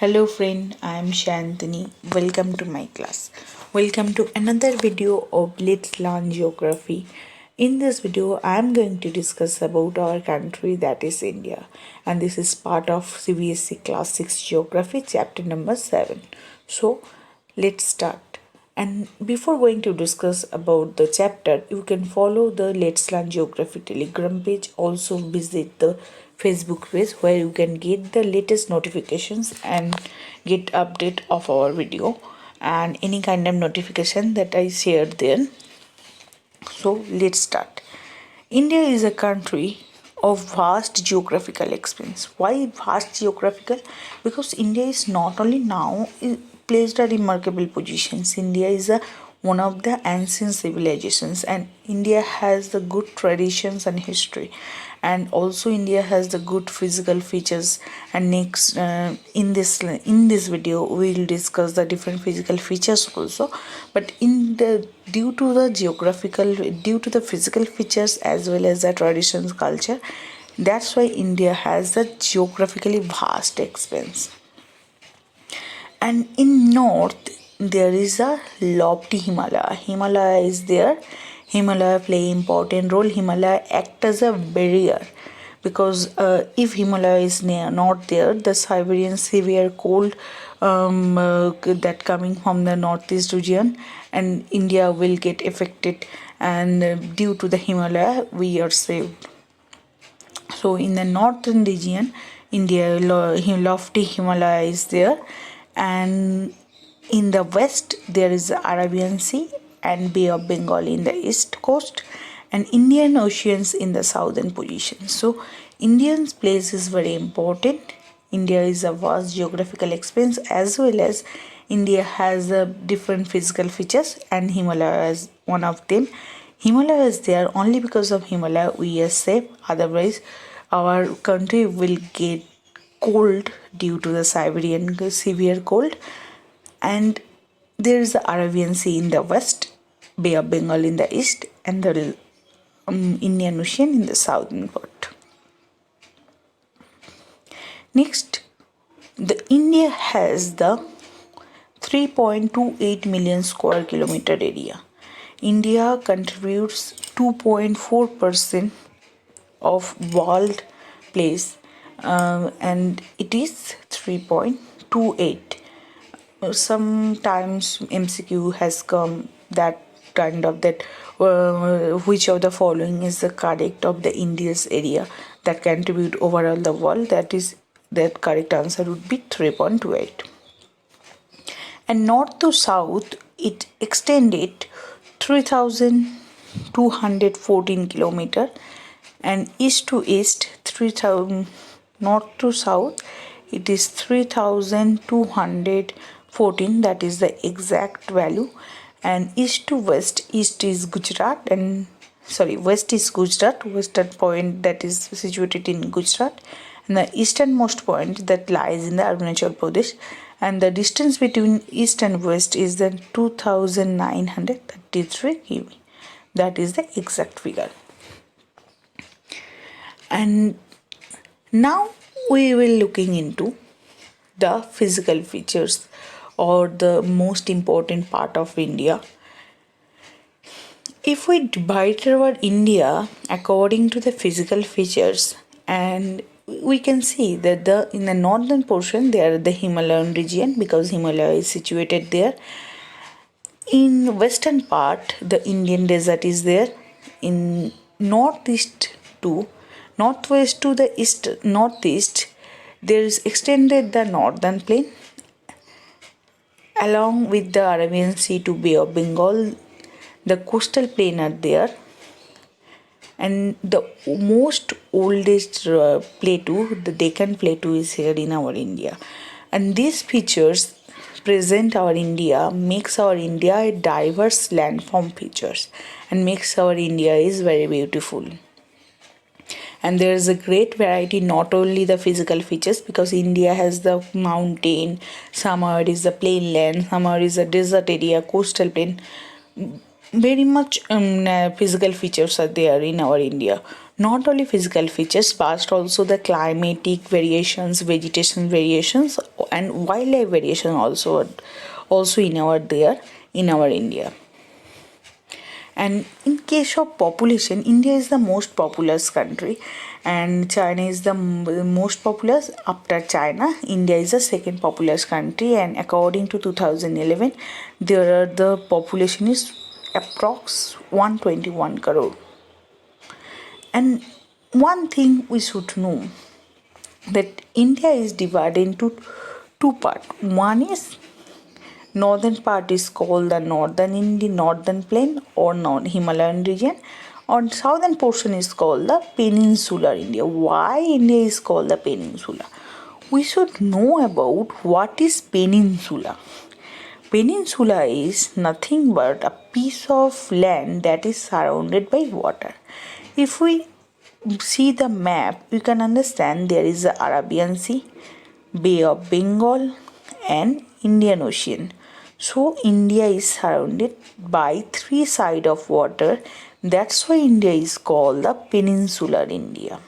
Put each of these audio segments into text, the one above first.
Hello friend, I am Sayantani. Welcome to my class. Welcome to another video of Let's Learn Geography. In this video, I am going to discuss about our country, that is India, and this is part of CBSC Class 6 Geography chapter number 7. So, let's start. And before going to discuss about the chapter, you can follow the Let's Learn Geography Telegram page. Also visit the Facebook page where you can get the latest notifications and get update of our video and any kind of notification that I shared there. So let's start. India is a country of vast geographical expanse. Why vast geographical? Because India is not only now placed a remarkable positions. India is one of the ancient civilizations, and India has the good traditions and history, and also India has the good physical features. And next, in this video, we will discuss the different physical features also. But due to the physical features as well as the traditions culture, that's why India has the geographically vast expanse. And in north there is a lofty Himalaya is there. Himalaya play important role. Himalaya act as a barrier because if Himalaya is not there, the Siberian severe cold that coming from the northeast region and India will get affected, and due to the Himalaya we are saved. So in the northern region, India lofty Himalaya is there, and in the west there is the Arabian Sea and Bay of Bengal in the east coast, and Indian Oceans in the southern position. So Indian's place is very important. India is a vast geographical expanse as well as India has different physical features, and Himalaya is one of them. Himalaya is there only because of Himalaya we are safe. Otherwise, our country will get cold due to the Siberian severe cold. And there is the Arabian Sea in the west, Bay of Bengal in the east, and the Indian Ocean in the southern part. Next, the India has the 3.28 million square kilometer area. India contributes 2.4% of world place, and it is 3.28. Sometimes MCQ has come that kind of that which of the following is the correct of the India's area that contribute overall the world. That correct answer would be 3.28. And north to south it extended 3,214 kilometer, and east to east 3,000. North to south it is 3,214, that is the exact value. And east to west, east is Gujarat, and west is Gujarat, western point that is situated in Gujarat, and the easternmost point that lies in the Arunachal Pradesh, and the distance between east and west is the 2,933 km. That is the exact figure. And now we will looking into the physical features or the most important part of India. If we divide our India according to the physical features, and we can see that in the northern portion there are the Himalayan region because Himalaya is situated there. In western part the Indian desert is there. In northwest to the east northeast there is extended the northern plain along with the Arabian Sea to Bay of Bengal. The coastal plain are there, and the most oldest plateau, the Deccan Plateau, is here in our India. And these features present our India, makes our India a diverse landform features, and makes our India is very beautiful. And there is a great variety, not only the physical features, because India has the mountain, somewhere is the plain land, somewhere is a desert area, coastal plain. Very much physical features are there in our India. not only physical features but also the climatic variations, vegetation variations, and wildlife variation also in our India. And in case of population, India is the most populous country, and China is the most populous. After China, India is the second populous country, and according to 2011, the population is approx 121 crore. And one thing we should know, that India is divided into two parts. One is northern part is called the northern plain or non-Himalayan region, or southern portion is called the peninsular India. Why India is called the peninsula? We should know about what is peninsula. Peninsula is nothing but a piece of land that is surrounded by water. If we see the map, you can understand there is the Arabian Sea, Bay of Bengal, and Indian Ocean. So India is surrounded by three sides of water. That's why India is called the peninsular India.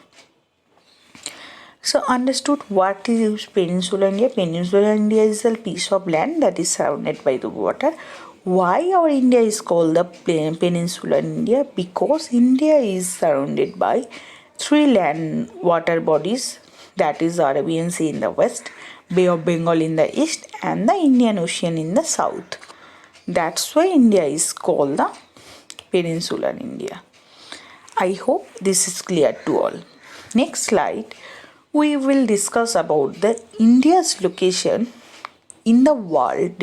So understood what is peninsular India? Peninsular India is a piece of land that is surrounded by the water. Why our India is called the peninsular India? Because India is surrounded by three land water bodies, that is Arabian Sea in the west, Bay of Bengal in the east, and the Indian Ocean in the south. That's why India is called the peninsular India. I hope this is clear to all. Next slide, we will discuss about the India's location in the world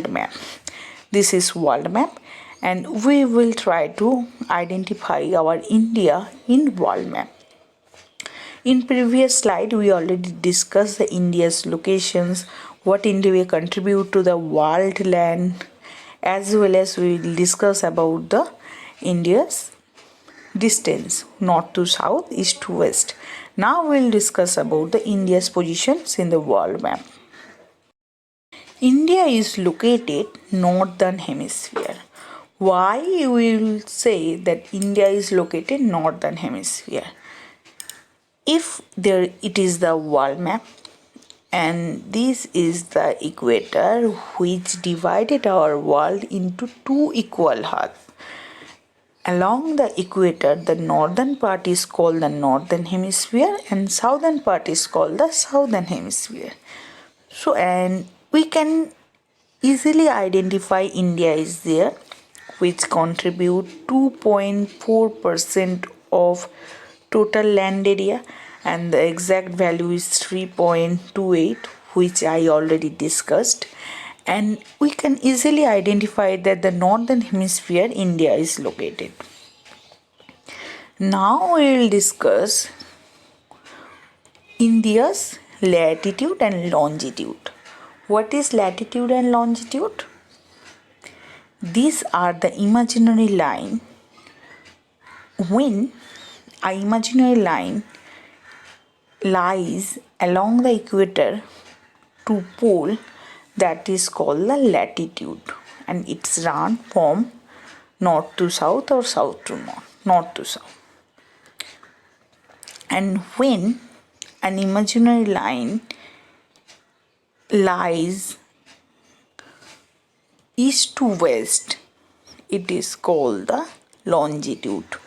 map. This is world map, and we will try to identify our India in world map. In previous slide, we already discussed the India's locations, what India will contribute to the world land, as well as we will discuss about the India's distance, north to south, east to west. Now we will discuss about the India's positions in the world map. India is located northern hemisphere. Why we will say that India is located northern hemisphere? If there it is the world map, and this is the equator which divided our world into two equal halves. Along the equator, the northern part is called the northern hemisphere and southern part is called the southern hemisphere. So, and we can easily identify India is there, which contribute 2.4% of total land area, and the exact value is 3.28, which I already discussed. And we can easily identify that the northern hemisphere India is located. Now we will discuss India's latitude and longitude. What is latitude and longitude? These are the imaginary line. When an imaginary line lies along the equator to pole, that is called the latitude, and it's run from north to south or south to north to south. And when an imaginary line lies east to west, it is called the longitude.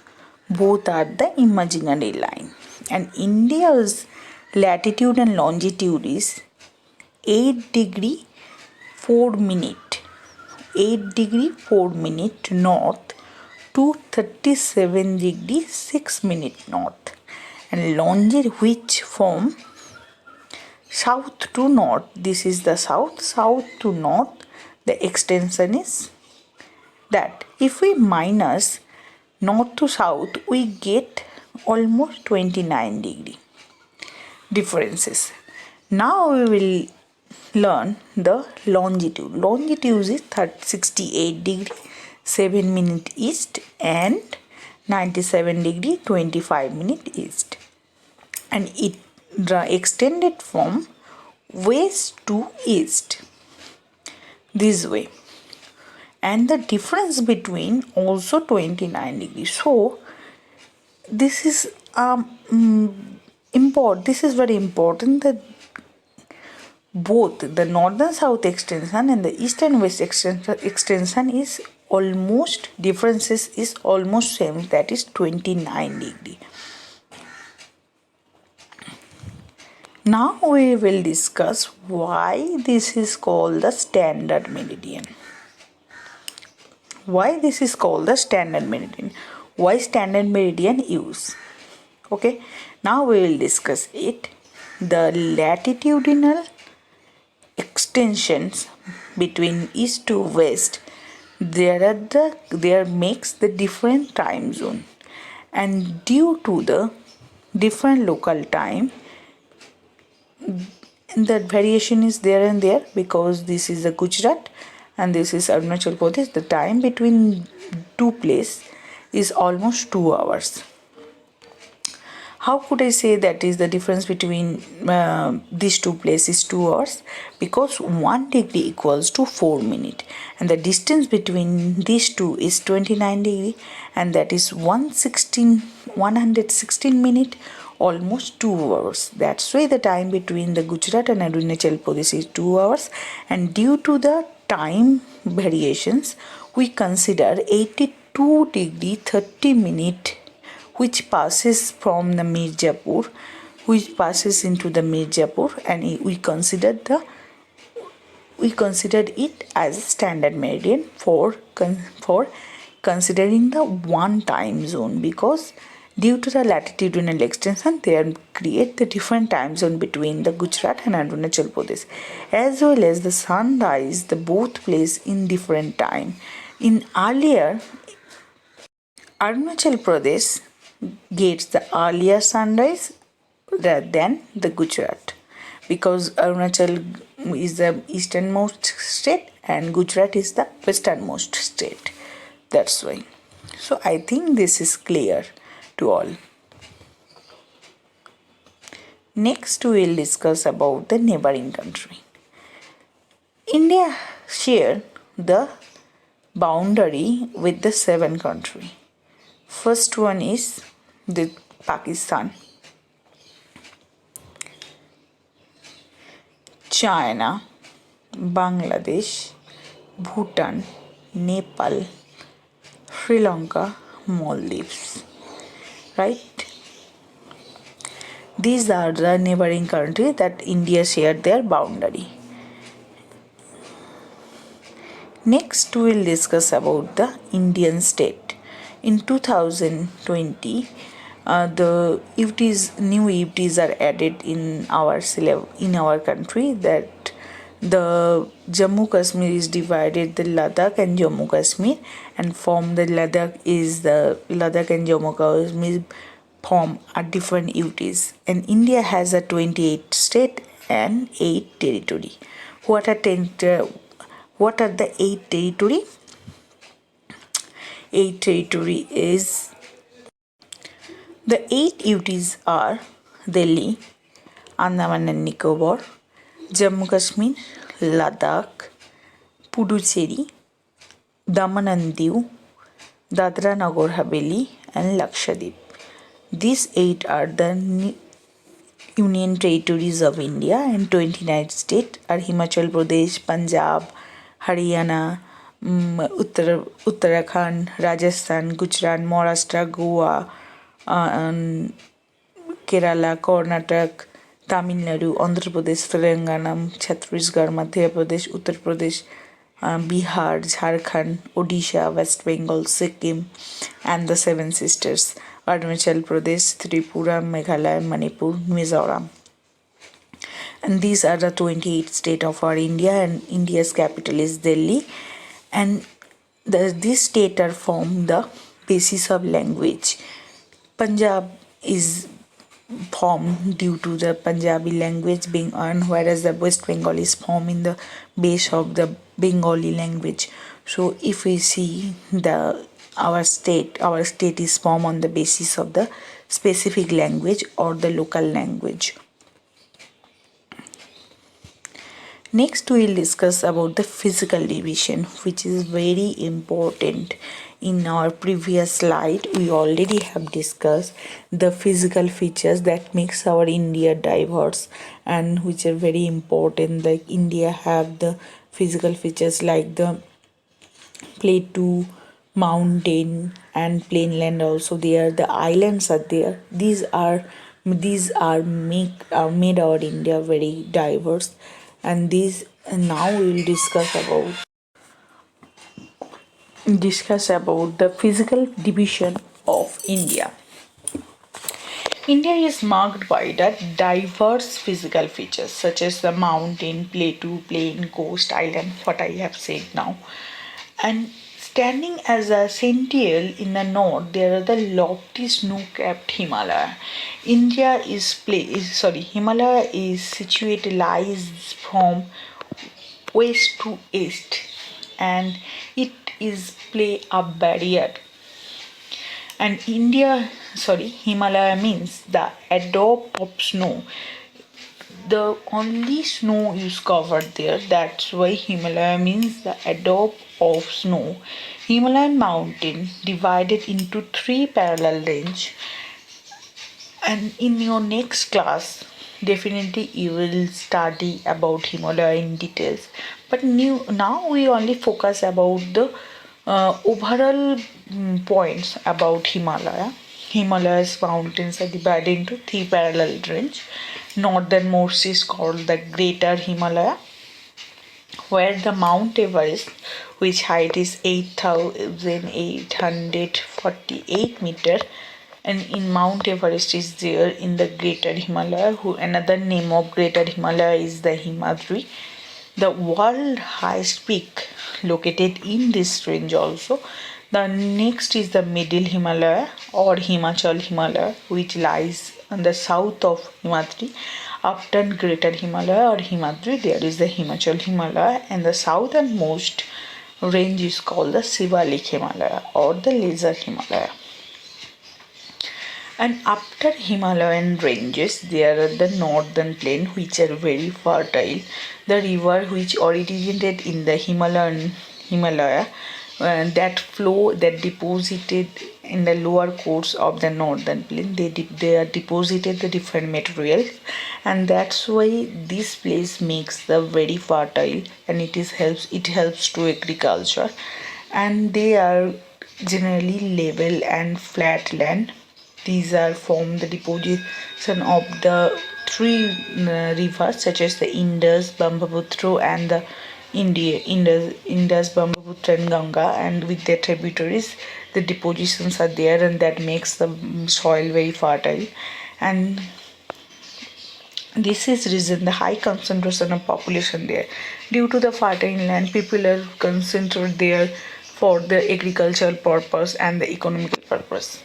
Both are the imaginary line. And India's latitude and longitude is 8 degree 4 minute, 8 degree 4 minute north to 37 degree 6 minute north, and longitude which from south to north, this is the south to north, the extension is that. If we minus north to south, we get almost 29 degree differences. Now we will learn the longitude. Longitude is 68 degree 7 minute east and 97 degree 25 minute east, and it extended from west to east this way, and the difference between also 29 degrees. So this is this is very important that both the northern south extension and the east and west extension is almost differences is almost same, that is 29 degree. Now we will discuss why this is called the standard meridian. Why this is called the standard meridian? Why standard meridian use? Okay, now we will discuss it. The latitudinal extensions between east to west, there makes the different time zone, and due to the different local time, that variation is there and there, because this is the Gujarat and this is Arunachal Pradesh. The time between two places is almost 2 hours. How could I say that is the difference between these two places 2 hours? Because 1 degree equals to 4 minutes, and the distance between these two is 29 degree, and that is 116 minutes, almost 2 hours. That's why the time between the Gujarat and Arunachal Pradesh is 2 hours, and due to the time variations, we consider 82 degree 30 minutes, which passes from the Mirzapur, which passes into the Mirzapur, and we considered it as a standard meridian for considering the one time zone, because due to the latitudinal extension they create the different time zone between the Gujarat and Arunachal Pradesh, as well as the sunrise, the both place in different time. In earlier, Arunachal Pradesh gets the earlier sunrise rather than the Gujarat, because Arunachal is the easternmost state and Gujarat is the westernmost state. That's why. So I think this is clear to all. Next we will discuss about the neighboring country. India shared the boundary with the 7 countries. First one is the Pakistan, China, Bangladesh, Bhutan, Nepal, Sri Lanka, Maldives. Right? These are the neighboring countries that India shared their boundary. Next, we will discuss about the Indian state. In 2020, the new UTs are added in our country, that the Jammu Kashmir is divided, the Ladakh and Jammu Kashmir, and from the Ladakh and Jammu Kashmir form are different UTs, and India has a 28 state and 8 territory. What are the 8 territory? 8 territory is, the 8 UTs are Delhi, Andaman and Nicobar, Jammu Kashmir, Ladakh, Puducherry, Daman and Diu, Dadra Nagar Haveli and Lakshadweep. These 8 are the union territories of India, and 29 states are Himachal Pradesh, Punjab, Haryana, Uttarakhand, Rajasthan, Gujarat, Maharashtra, Goa, Kerala, Karnataka, Tamil Nadu, Andhra Pradesh, Telangana, Chhattisgarh, Madhya Pradesh, Uttar Pradesh, Bihar, Jharkhand, Odisha, West Bengal, Sikkim, and the Seven Sisters, Arunachal Pradesh, Tripura, Meghalaya, Manipur, Mizoram. And these are the 28 states of our India, and India's capital is Delhi. And these states are formed the basis of language. Punjab is formed due to the Punjabi language being earned, whereas the West Bengal is formed in the base of the Bengali language. So if we see our state is formed on the basis of the specific language or the local language. Next we will discuss about the physical division, which is very important In our previous slide, we already have discussed the physical features that makes our India diverse and which are very important. Like India have the physical features like the Plateau, mountain and plainland also there. The islands are there. These are made our India very diverse, and these now we will discuss about the physical division of India. India is marked by the diverse physical features such as the mountain, plateau, plain, coast, island, what I have said now. And standing as a sentinel in the north, there are the lofty snow-capped Himalaya. Himalaya is situated lies from west to east, and it is play a barrier. And Himalaya means the adobe of snow. The only snow is covered there. That's why Himalaya means the adobe of snow. Himalayan mountain divided into three parallel range. And in your next class, definitely you will study about Himalaya in details. But now we only focus about the overall points about Himalaya. Himalayas mountains are divided into three parallel range. Northernmost is called the Greater Himalaya, where the Mount Everest, which height is 8,848 meter, and in Mount Everest is there in the Greater Himalaya. Who another name of Greater Himalaya is the Himadri, the world highest peak located in this range also. The next is the Middle Himalaya or Himachal Himalaya, which lies on the south of Himadri. After Greater Himalaya or Himadri, there is the Himachal Himalaya, and the southernmost range is called the Shivalik Himalaya or the Lesser Himalaya. And after Himalayan ranges, there are the northern plain, which are very fertile. The river which originated in the Himalaya that deposited in the lower course of the northern plain, they are deposited the different materials, and that's why this place makes the very fertile, and it helps to agriculture, and they are generally level and flat land. These are from the deposition of the three rivers such as the Indus, Brahmaputra, and the Indus, Brahmaputra, and Ganga, and with their tributaries, the depositions are there, and that makes the soil very fertile. And this is reason the high concentration of population there. Due to the fertile land, people are concentrated there for the agricultural purpose and the economical purpose.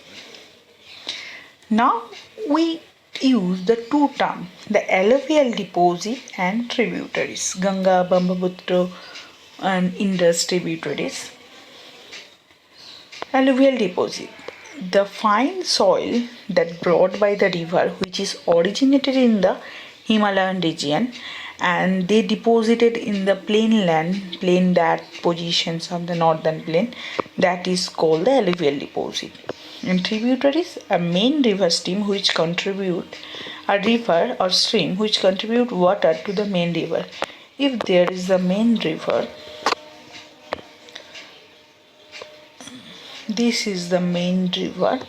Now we use the two terms, the alluvial deposit and tributaries, Ganga, Brahmaputra, and Indus tributaries. Alluvial deposit, the fine soil that brought by the river, which is originated in the Himalayan region, and they deposited in the plain that positions on the northern plain, that is called the alluvial deposit. And tributaries, a main river stream which contribute a river or stream which contribute water to the main river. If there is a main river, this is the main river,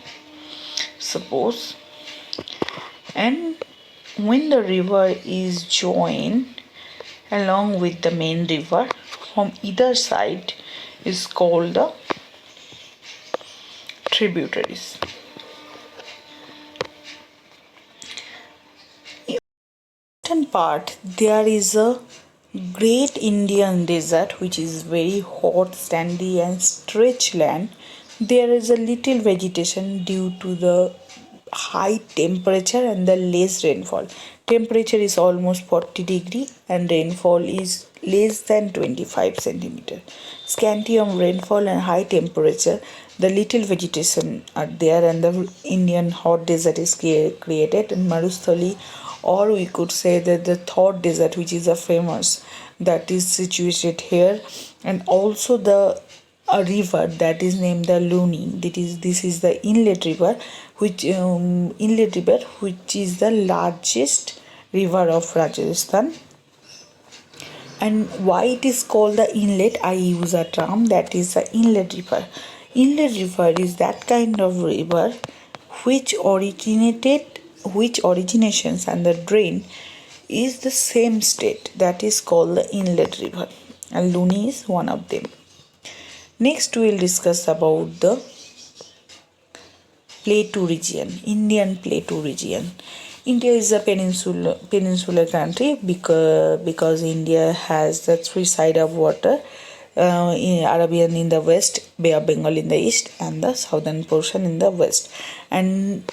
suppose, and when the river is joined along with the main river from either side is called the tributaries. In the western part, there is a great Indian desert which is very hot, sandy, and stretched land. There is a little vegetation due to the high temperature and the less rainfall. Temperature is almost 40 degree and rainfall is less than 25 centimeter. Scanty on rainfall and high temperature, the little vegetation are there, and the Indian hot desert is created in Marusthali, or we could say that the third desert, which is a famous, that is situated here. And also the a river that is named the Luni. This is the inlet river which is the largest river of Rajasthan. And why it is called the inlet, I use a term that is the inlet river. Inlet river is that kind of river which originations and the drain is the same state, that is called the inlet river, and Luni is one of them. Next we will discuss about the Plateau region, Indian Plateau region. India is a peninsular country because India has the three side of water, in Arabian in the west, Bay of Bengal in the east, and the southern portion in the west, and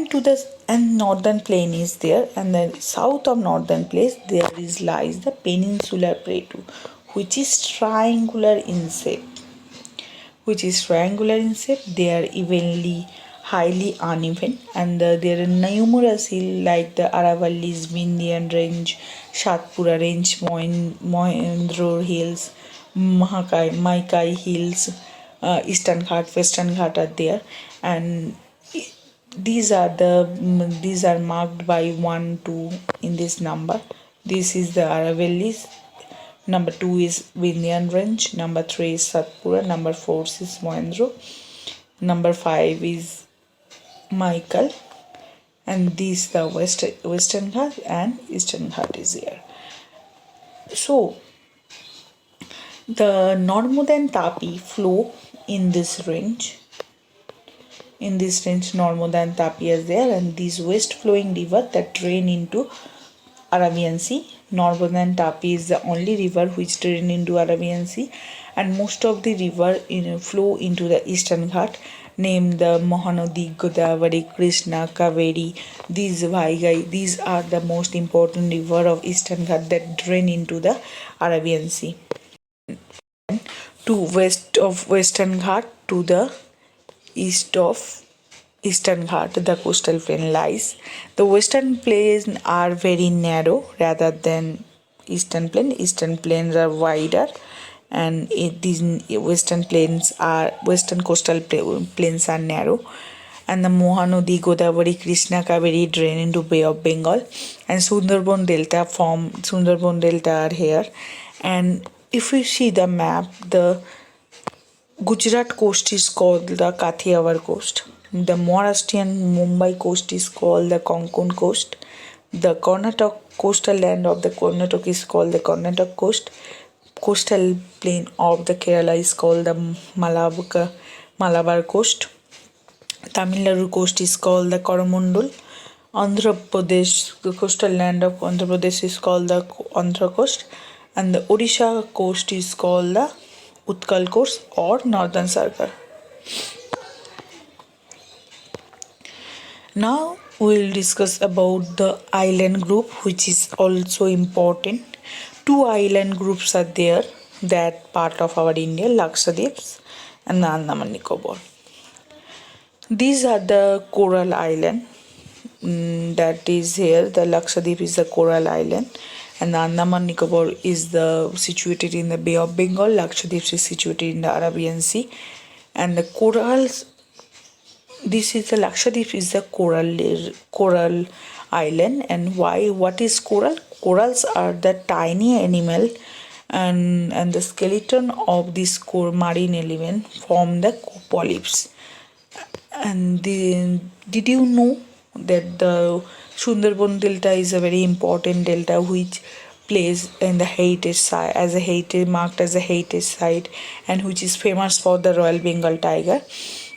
to the and northern plain is there, and the south of northern place there is lies the peninsular plateau, which is triangular in shape. They are evenly, highly uneven, and there are numerous hills like the Aravallis, Vindhyan Range, Satpura Range, Mohendro Hills, Maikai Hills, Eastern Ghat, Western Ghat are there, and these are marked by 1 2 in this number. This is the Aravallis. Number 2 is Vindhyan Range. Number 3 is Satpura. Number 4 is Mohendro. Number 5 is Michael. And these the Western Ghat and Eastern Ghat is here. So the Normuda and Tapi flow in this range. Normuda and Tapi is there, and these west flowing rivers that drain into Arabian Sea. Normuda and Tapi is the only river which drain into Arabian Sea, and most of the river flow into the Eastern Ghat, named the Mahanadi, Godavari, Krishna, Kaveri. These are the most important river of Eastern Ghat that drain into the Arabian Sea. To west of Western Ghat to the east of Eastern Ghat, the coastal plain lies. The western plains are very narrow rather than eastern plain. Eastern plains are wider, and these western coastal plains are narrow. And the Mahanadi, Godavari, Krishna, Kaveri drain into Bay of Bengal, and Sundarban Delta are here. And if we see the map, the Gujarat coast is called the Kathiawar coast. The Maharashtrian Mumbai coast is called the Konkon coast. The Karnataka coastal land of the Karnataka is called the Karnataka coast. Coastal plain of the Kerala is called the Malabar coast. Tamil Nadu coast is called the Coromandel. Andhra Pradesh, the coastal land of Andhra Pradesh is called the Andhra coast, and the Odisha coast is called the Utkal coast or Northern Circle. Now we will discuss about the island group, which is also important. 2 island groups are there that part of our India, Lakshadweep and the Andaman Nicobar. These are the coral island that is here. The Lakshadweep is the coral island, and the Andaman Nicobar is situated in the Bay of Bengal. Lakshadweep is situated in the Arabian Sea, and the corals. This is the Lakshadweep is the coral island. And why? What is coral? Corals are the tiny animal, and the skeleton of this marine element form the polyps. And did you know that the Sundarban Delta is a very important delta which plays in the heritage site marked as a heritage site, and which is famous for the Royal Bengal tiger.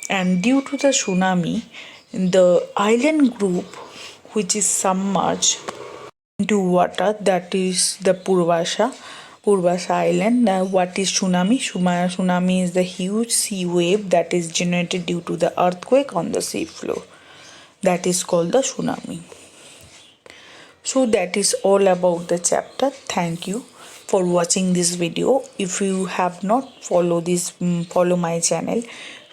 And due to the tsunami, the island group which is submerged into water, that is the Purvasha island. What is tsunami? Tsunami is the huge sea wave that is generated due to the earthquake on the sea floor. That is called the tsunami. So that is all about the chapter. Thank you for watching this video. If you have not follow my channel,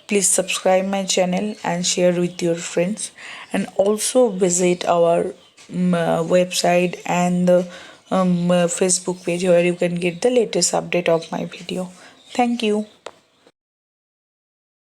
please subscribe my channel and share with your friends, and also visit our website and the Facebook page where you can get the latest update of my video. Thank you.